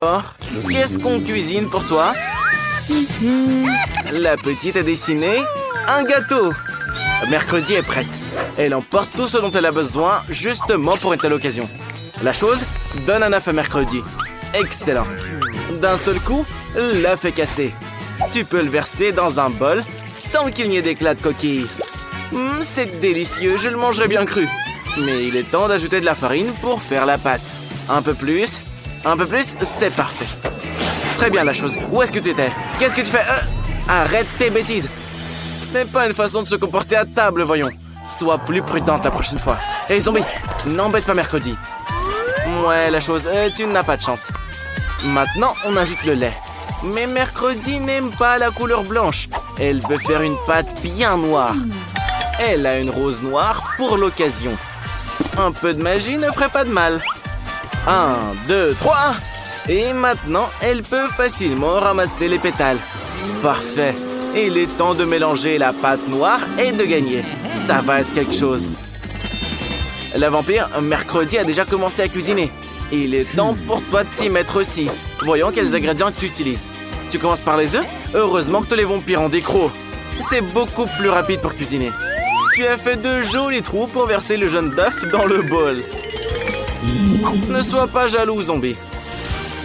Oh, qu'est-ce qu'on cuisine pour toi? La petite a dessiné un gâteau. Mercredi est prête. Elle emporte tout ce dont elle a besoin justement pour une telle occasion. La chose donne un œuf à mercredi. Excellent. D'un seul coup, l'œuf est cassé. Tu peux le verser dans un bol sans qu'il n'y ait d'éclat de coquille. C'est délicieux, je le mangerai bien cru. Mais il est temps d'ajouter de la farine pour faire la pâte. Un peu plus, c'est parfait. Très bien la chose. Où est-ce que tu étais? Qu'est-ce que tu fais? Arrête tes bêtises. Ce n'est pas une façon de se comporter à table, voyons. Sois plus prudente la prochaine fois. Hé, zombie, n'embête pas mercredi. Ouais, la chose, tu n'as pas de chance. Maintenant, on ajoute le lait. Mais mercredi n'aime pas la couleur blanche. Elle veut faire une pâte bien noire. Elle a une rose noire pour l'occasion. Un peu de magie ne ferait pas de mal. 1, 2, 3. Et maintenant, elle peut facilement ramasser les pétales. Parfait. Il est temps de mélanger la pâte noire et de gagner. Ça va être quelque chose. La vampire, mercredi, a déjà commencé à cuisiner. Il est temps pour toi de t'y mettre aussi. Voyons quels ingrédients tu utilises. Tu commences par les œufs? Heureusement que tous les vampires ont des crocs. C'est beaucoup plus rapide pour cuisiner. Tu as fait de jolis trous pour verser le jaune d'œuf dans le bol. Ne sois pas jaloux, zombie.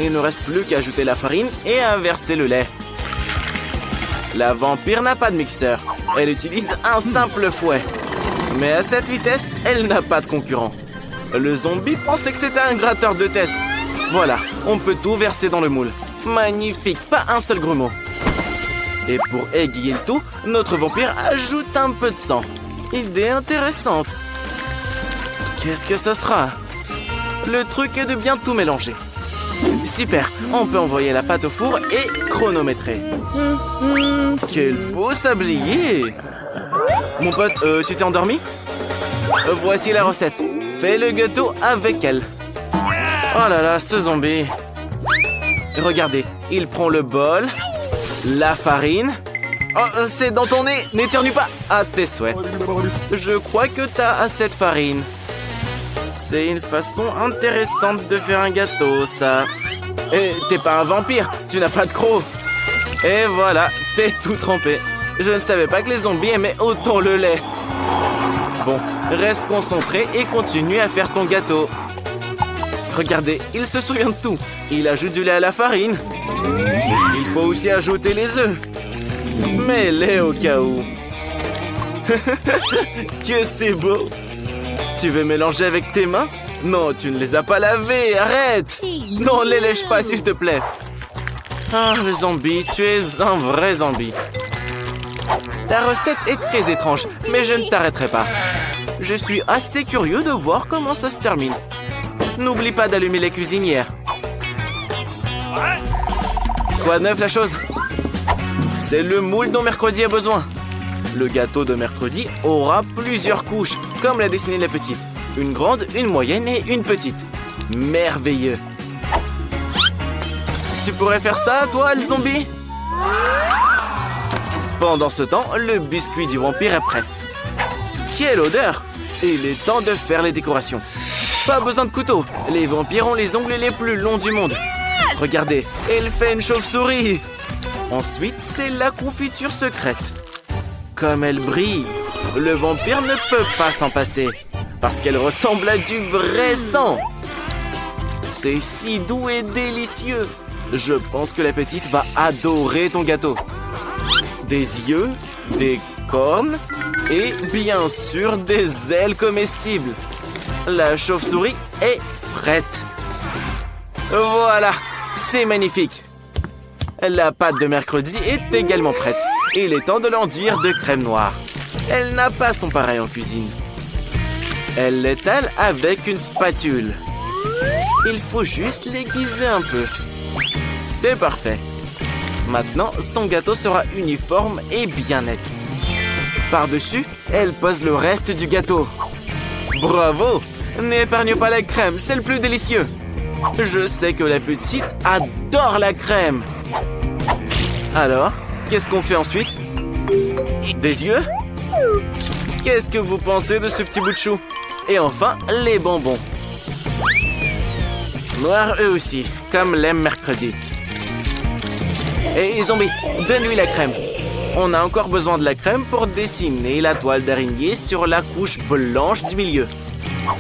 Il ne reste plus qu'à ajouter la farine et à verser le lait. La vampire n'a pas de mixeur. Elle utilise un simple fouet. Mais à cette vitesse, elle n'a pas de concurrent. Le zombie pensait que c'était un gratteur de tête. Voilà, on peut tout verser dans le moule. Magnifique, pas un seul grumeau. Et pour égayer le tout, notre vampire ajoute un peu de sang. Idée intéressante. Qu'est-ce que ce sera? Le truc est de bien tout mélanger. Super, on peut envoyer la pâte au four et chronométrer. Quel beau sablier! Mon pote, tu t'es endormi? Voici la recette. Fais le gâteau avec elle. Oh là là, ce zombie. Regardez, il prend le bol, la farine. Oh, c'est dans ton nez, n'éternue pas. À tes souhaits. Je crois que t'as assez de farine. C'est une façon intéressante de faire un gâteau, ça. Et t'es pas un vampire, tu n'as pas de crocs. Et voilà, t'es tout trempé. Je ne savais pas que les zombies aimaient autant le lait. Bon, reste concentré et continue à faire ton gâteau. Regardez, il se souvient de tout. Il ajoute du lait à la farine. Il faut aussi ajouter les œufs. Mets-les au cas où. Que c'est beau. Tu veux mélanger avec tes mains? Non, tu ne les as pas lavées, arrête! Non, les lèche pas, s'il te plaît. Ah, le zombie, tu es un vrai zombie. Ta recette est très étrange, mais je ne t'arrêterai pas. Je suis assez curieux de voir comment ça se termine. N'oublie pas d'allumer les cuisinières. Quoi de neuf, la chose? C'est le moule dont mercredi a besoin. Le gâteau de mercredi aura plusieurs couches, comme l'a dessiné la petite. Une grande, une moyenne et une petite. Merveilleux. Tu pourrais faire ça, toi, le zombie? Pendant ce temps, le biscuit du vampire est prêt. Quelle odeur! Il est temps de faire les décorations. Pas besoin de couteau. Les vampires ont les ongles les plus longs du monde. Regardez, elle fait une chauve-souris. Ensuite, c'est la confiture secrète. Comme elle brille, le vampire ne peut pas s'en passer. Parce qu'elle ressemble à du vrai sang. C'est si doux et délicieux. Je pense que la petite va adorer ton gâteau. Des yeux, des cornes et bien sûr des ailes comestibles. La chauve-souris est prête. Voilà, c'est magnifique. La pâte de mercredi est également prête. Il est temps de l'enduire de crème noire. Elle n'a pas son pareil en cuisine. Elle l'étale avec une spatule. Il faut juste l'aiguiser un peu. C'est parfait. Maintenant, son gâteau sera uniforme et bien net. Par-dessus, elle pose le reste du gâteau. Bravo! N'épargne pas la crème, c'est le plus délicieux. Je sais que la petite adore la crème. Alors, qu'est-ce qu'on fait ensuite? Des yeux? Qu'est-ce que vous pensez de ce petit bout de chou? Et enfin, les bonbons. Noirs eux aussi, comme l'aime mercredi. Et zombie, donne-lui la crème. On a encore besoin de la crème pour dessiner la toile d'araignée sur la couche blanche du milieu.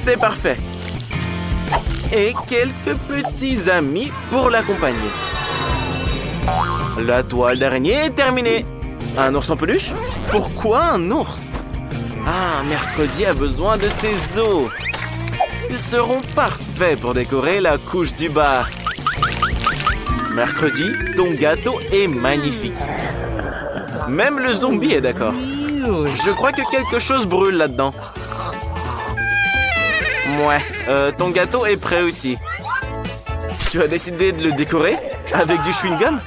C'est parfait. Et quelques petits amis pour l'accompagner. La toile d'araignée est terminée. Un ours en peluche? Pourquoi un ours? Ah, mercredi a besoin de ses os. Ils seront parfaits pour décorer la couche du bas. Mercredi, ton gâteau est magnifique. Même le zombie est d'accord. Je crois que quelque chose brûle là-dedans. Ouais, ton gâteau est prêt aussi. Tu as décidé de le décorer avec du chewing-gum?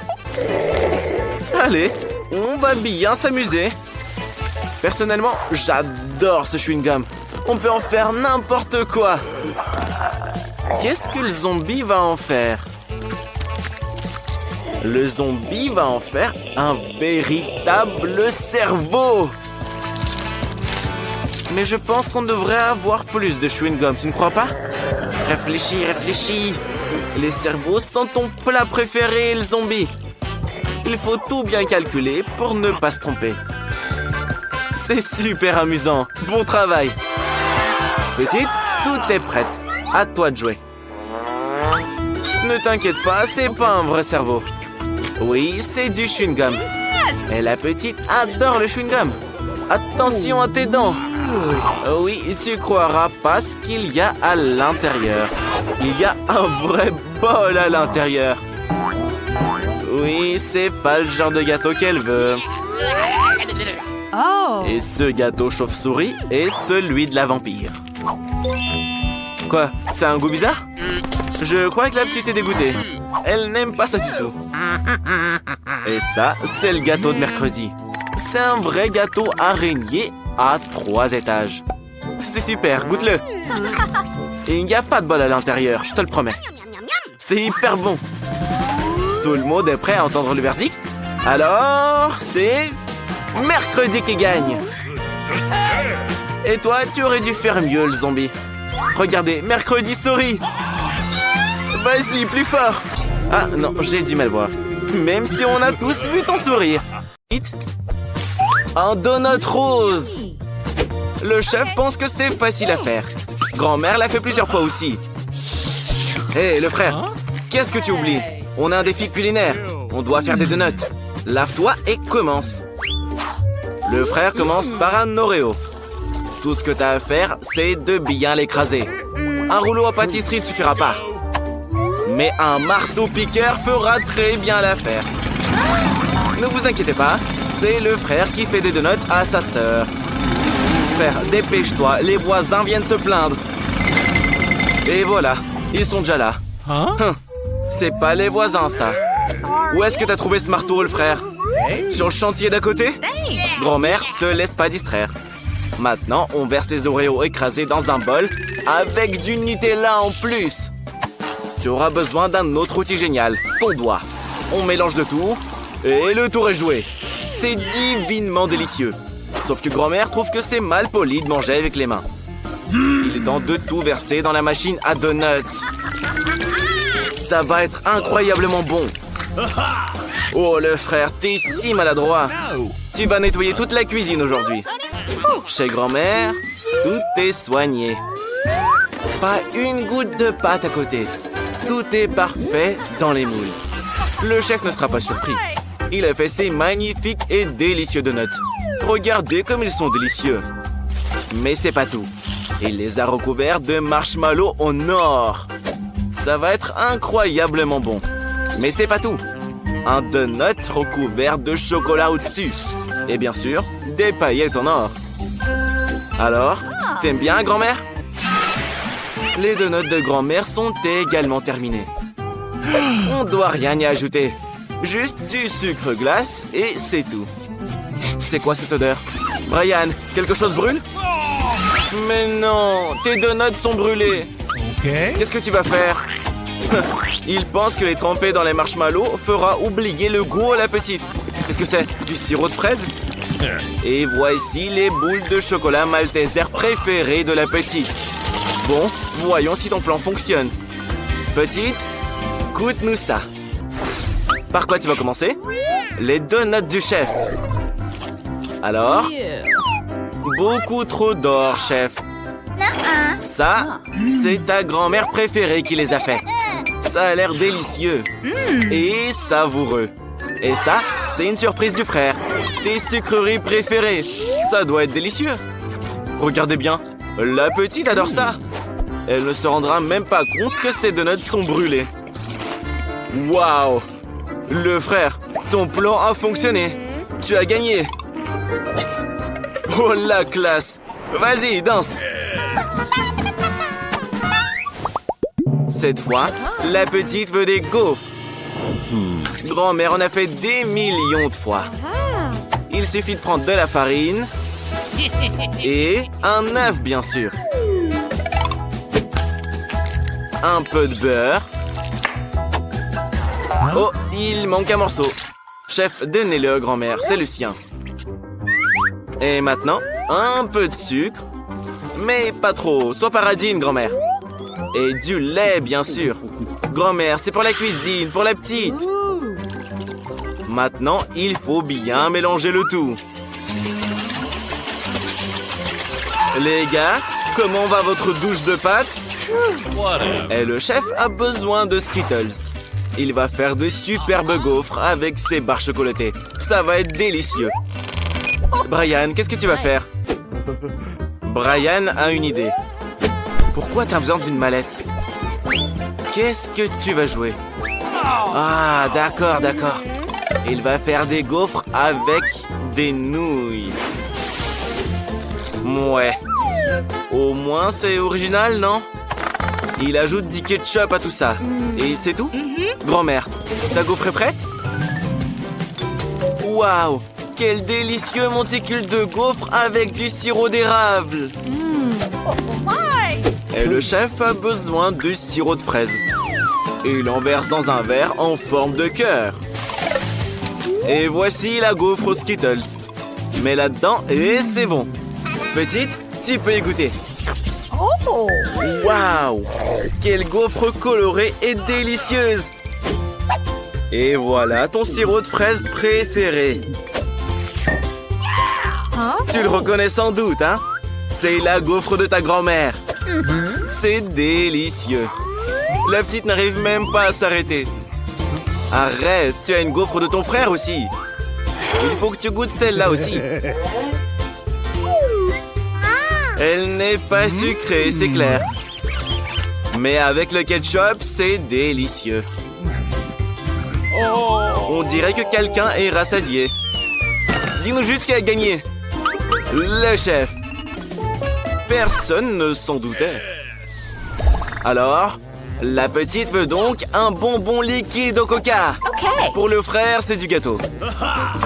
Allez, on va bien s'amuser. Personnellement, j'adore ce chewing-gum. On peut en faire n'importe quoi. Qu'est-ce que le zombie va en faire? Le zombie va en faire un véritable cerveau. Mais je pense qu'on devrait avoir plus de chewing-gum, tu ne crois pas? Réfléchis, réfléchis. Les cerveaux sont ton plat préféré, le zombie. Il faut tout bien calculer pour ne pas se tromper. C'est super amusant. Bon travail. Petite, tout est prêt. À toi de jouer. Ne t'inquiète pas, c'est pas un vrai cerveau. Oui, c'est du chewing-gum. Et la petite adore le chewing-gum. Attention à tes dents. Oui, tu croiras pas ce qu'il y a à l'intérieur. Il y a un vrai bol à l'intérieur. Oui, c'est pas le genre de gâteau qu'elle veut. Oh. Et ce gâteau chauve-souris est celui de la vampire. Quoi? C'est un goût bizarre? Je crois que la petite est dégoûtée. Elle n'aime pas ça du tout. Et ça, c'est le gâteau de mercredi. C'est un vrai gâteau araignée à 3 étages. C'est super, goûte-le. Il n'y a pas de bol à l'intérieur, je te le promets. C'est hyper bon. Tout le monde est prêt à entendre le verdict? Alors, c'est mercredi qui gagne. Et toi, tu aurais dû faire mieux, le zombie. Regardez, mercredi sourit. Vas-y, plus fort. Ah non, j'ai du mal voir. Même si on a tous vu ton sourire. Un donut rose. Le chef pense que c'est facile à faire. Grand-mère l'a fait plusieurs fois aussi. Hé, le frère, qu'est-ce que tu oublies? On a un défi culinaire. On doit faire des donuts. Lave-toi et commence. Le frère commence par un Oreo. Tout ce que tu as à faire, c'est de bien l'écraser. Un rouleau à pâtisserie ne suffira pas. Mais un marteau-piqueur fera très bien l'affaire. Ne vous inquiétez pas, c'est le frère qui fait des donuts à sa sœur. Frère, dépêche-toi, les voisins viennent se plaindre. Et voilà, ils sont déjà là. C'est pas les voisins, ça. Où est-ce que t'as trouvé ce marteau, le frère? Sur le chantier d'à côté? Grand-mère, te laisse pas distraire. Maintenant, on verse les Oreos écrasés dans un bol avec du Nutella en plus. Tu auras besoin d'un autre outil génial, ton doigt. On mélange le tout et le tour est joué. C'est divinement délicieux. Sauf que grand-mère trouve que c'est mal poli de manger avec les mains. Il est temps de tout verser dans la machine à donuts. Ça va être incroyablement bon. Oh, le frère, t'es si maladroit. Tu vas nettoyer toute la cuisine aujourd'hui. Chez grand-mère, tout est soigné. Pas une goutte de pâte à côté. Tout est parfait dans les moules. Le chef ne sera pas surpris. Il a fait ces magnifiques et délicieux donuts. Regardez comme ils sont délicieux. Mais c'est pas tout. Il les a recouverts de marshmallows en or. Ça va être incroyablement bon. Mais c'est pas tout. Un donut recouvert de chocolat au-dessus. Et bien sûr, des paillettes en or. Alors, t'aimes bien, grand-mère? Les donuts de grand-mère sont également terminés. On doit rien y ajouter. Juste du sucre glace et c'est tout. C'est quoi cette odeur? Brian, quelque chose brûle? Mais non, tes donuts sont brûlés. Qu'est-ce que tu vas faire? Il pense que les tremper dans les marshmallows fera oublier le goût à la petite. Qu'est-ce que c'est? Du sirop de fraise? Et voici les boules de chocolat malteser préférées de la petite. Bon, voyons si ton plan fonctionne. Petite, Goûte-nous ça. Par quoi tu vas commencer? Les donuts du chef. Alors? Beaucoup trop d'or, chef. Ça, c'est ta grand-mère préférée qui les a fait. Ça a l'air délicieux et savoureux. Et ça, c'est une surprise du frère. Tes sucreries préférées. Ça doit être délicieux. Regardez bien, la petite adore ça. Elle ne se rendra même pas compte que ses donuts sont brûlés. Waouh! Le frère, ton plan a fonctionné. Tu as gagné. Oh la classe! Vas-y, danse! Cette fois, la petite veut des gaufres. Grand-mère en a fait des millions de fois. Il suffit de prendre de la farine et un œuf, bien sûr. Un peu de beurre. Oh, il manque un morceau. Chef, donnez-le à grand-mère, c'est le sien. Et maintenant, un peu de sucre. Mais pas trop, sois paradine, grand-mère. Et du lait, bien sûr. Grand-mère, c'est pour la cuisine, pour la petite. Maintenant, il faut bien mélanger le tout. Les gars, comment va votre douche de pâtes? Et le chef a besoin de Skittles. Il va faire de superbes gaufres avec ses barres chocolatées. Ça va être délicieux. Brian, qu'est-ce que tu vas faire? Brian a une idée. Pourquoi t'as besoin d'une mallette? Qu'est-ce que tu vas jouer? Ah, d'accord, d'accord. Il va faire des gaufres avec des nouilles. Ouais. Au moins, c'est original, non? Il ajoute du ketchup à tout ça. Et c'est tout? Grand-mère, ta gaufre est prête? Waouh! Quel délicieux monticule de gaufres avec du sirop d'érable! Et le chef a besoin de sirop de fraise. Et il en verse dans un verre en forme de cœur. Et voici la gaufre aux Skittles. Mets là-dedans et c'est bon. Petite, tu peux y goûter. Waouh! Quelle gaufre colorée et délicieuse! Et voilà ton sirop de fraise préféré. Tu le reconnais sans doute, hein? C'est la gaufre de ta grand-mère. C'est délicieux. La petite n'arrive même pas à s'arrêter. Arrête, tu as une gaufre de ton frère aussi. Il faut que tu goûtes celle-là aussi. Elle n'est pas sucrée, c'est clair. Mais avec le ketchup, c'est délicieux. On dirait que quelqu'un est rassasié. Dis-nous juste qui a gagné. Le chef. Personne ne s'en doutait. Alors, la petite veut donc un bonbon liquide au coca. Pour le frère, c'est du gâteau.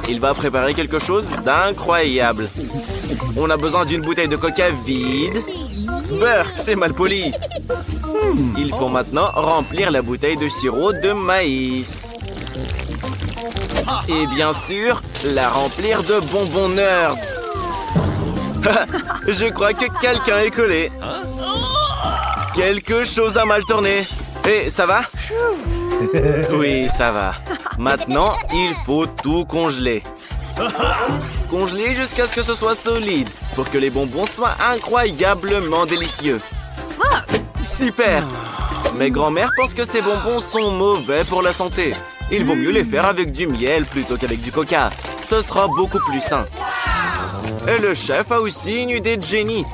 Il va préparer quelque chose d'incroyable. On a besoin d'une bouteille de coca vide. Burk, c'est mal poli. Il faut maintenant remplir la bouteille de sirop de maïs. Et bien sûr, la remplir de bonbons nerds. Je crois que quelqu'un est collé. Quelque chose a mal tourné. Et ça va? Oui, ça va. Maintenant, il faut tout congeler. Congeler jusqu'à ce que ce soit solide, pour que les bonbons soient incroyablement délicieux. Super! Mais grand-mère pense que ces bonbons sont mauvais pour la santé. Il vaut mieux les faire avec du miel plutôt qu'avec du coca. Ce sera beaucoup plus sain. Et le chef a aussi une idée de génie.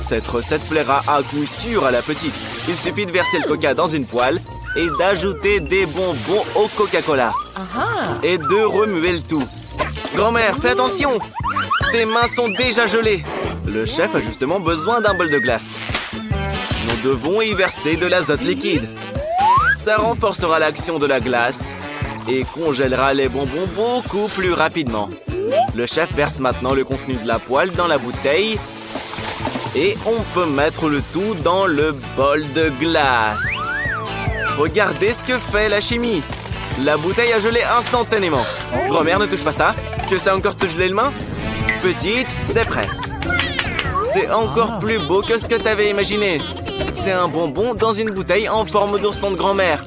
Cette recette plaira à coup sûr à la petite. Il suffit de verser le coca dans une poêle et d'ajouter des bonbons au Coca-Cola. Et de remuer le tout. Grand-mère, fais attention! Tes mains sont déjà gelées. Le chef a justement besoin d'un bol de glace. Nous devons y verser de l'azote liquide. Ça renforcera l'action de la glace et congèlera les bonbons beaucoup plus rapidement. Le chef verse maintenant le contenu de la poêle dans la bouteille et on peut mettre le tout dans le bol de glace. Regardez ce que fait la chimie. La bouteille a gelé instantanément. Grand-mère, ne touche pas ça. Tu sais encore te geler les mains? Petite, c'est prêt. C'est encore plus beau que ce que t'avais imaginé. C'est un bonbon dans une bouteille en forme d'ourson de grand-mère.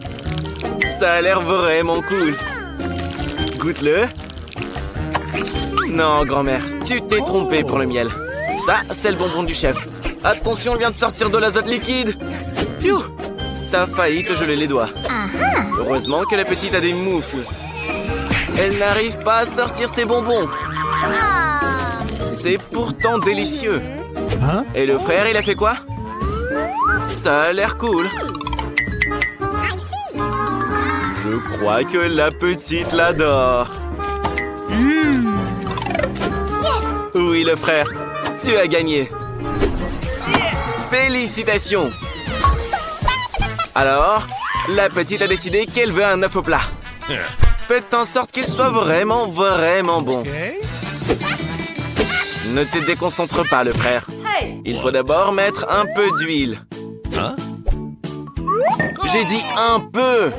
Ça a l'air vraiment cool. Goûte-le. Non, grand-mère, tu t'es trompée pour le miel. Ça, c'est le bonbon du chef. Attention, il vient de sortir de l'azote liquide. Piou! T'as failli te geler les doigts. Heureusement que la petite a des moufles. Elle n'arrive pas à sortir ses bonbons. C'est pourtant délicieux. Et le frère, il a fait quoi? Ça a l'air cool. Je crois que la petite l'adore. Oui, le frère, tu as gagné. Félicitations. Alors, la petite a décidé qu'elle veut un œuf au plat. Faites en sorte qu'il soit vraiment bon. Ne te déconcentre pas, le frère. Il faut d'abord mettre un peu d'huile. J'ai dit un peu.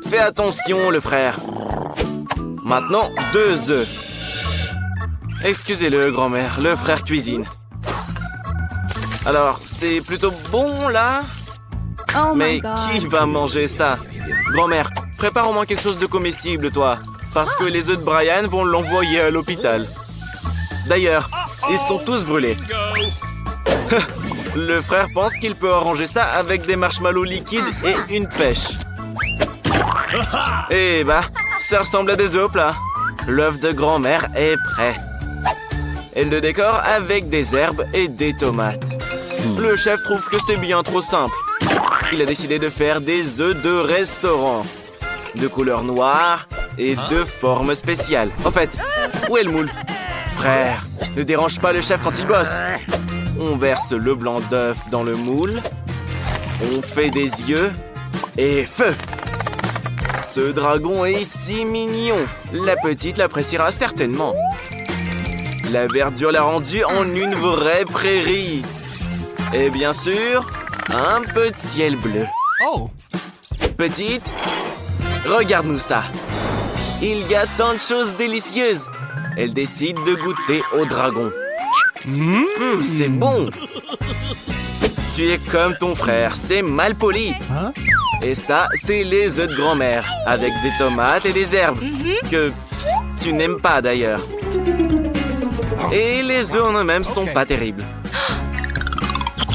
Fais attention, le frère. Maintenant, 2 œufs. Excusez-le, grand-mère, le frère cuisine. Alors, c'est plutôt bon, là? Mais qui va manger ça? Grand-mère, prépare au moins quelque chose de comestible, toi. Parce que les œufs de Brian vont l'envoyer à l'hôpital. D'ailleurs, ils sont tous brûlés. Le frère pense qu'il peut arranger ça avec des marshmallows liquides et une pêche. Eh bah, ça ressemble à des œufs au plat. L'œuf de grand-mère est prêt. Elle le décore avec des herbes et des tomates. Le chef trouve que c'est bien trop simple. Il a décidé de faire des œufs de restaurant. De couleur noire et de forme spéciale. En fait, où est le moule? Frère, ne dérange pas le chef quand il bosse. On verse le blanc d'œuf dans le moule. On fait des yeux. Et feu! Ce dragon est si mignon. La petite l'appréciera certainement. La verdure l'a rendu en une vraie prairie. Et bien sûr, un peu de ciel bleu. Petite, regarde-nous ça. Il y a tant de choses délicieuses. Elle décide de goûter au dragon. C'est bon. Tu es comme ton frère, c'est mal poli. Et ça, c'est les œufs de grand-mère, avec des tomates et des herbes, que tu n'aimes pas d'ailleurs. Et les œufs en eux-mêmes sont pas terribles.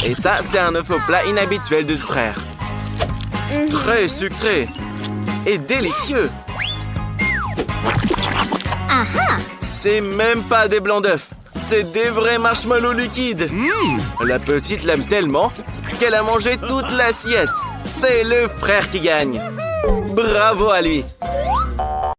Et ça, c'est un œuf au plat inhabituel de frère. Très sucré et délicieux. C'est même pas des blancs d'œufs. C'est des vrais marshmallows liquides. La petite l'aime tellement qu'elle a mangé toute l'assiette. C'est le frère qui gagne. Bravo à lui.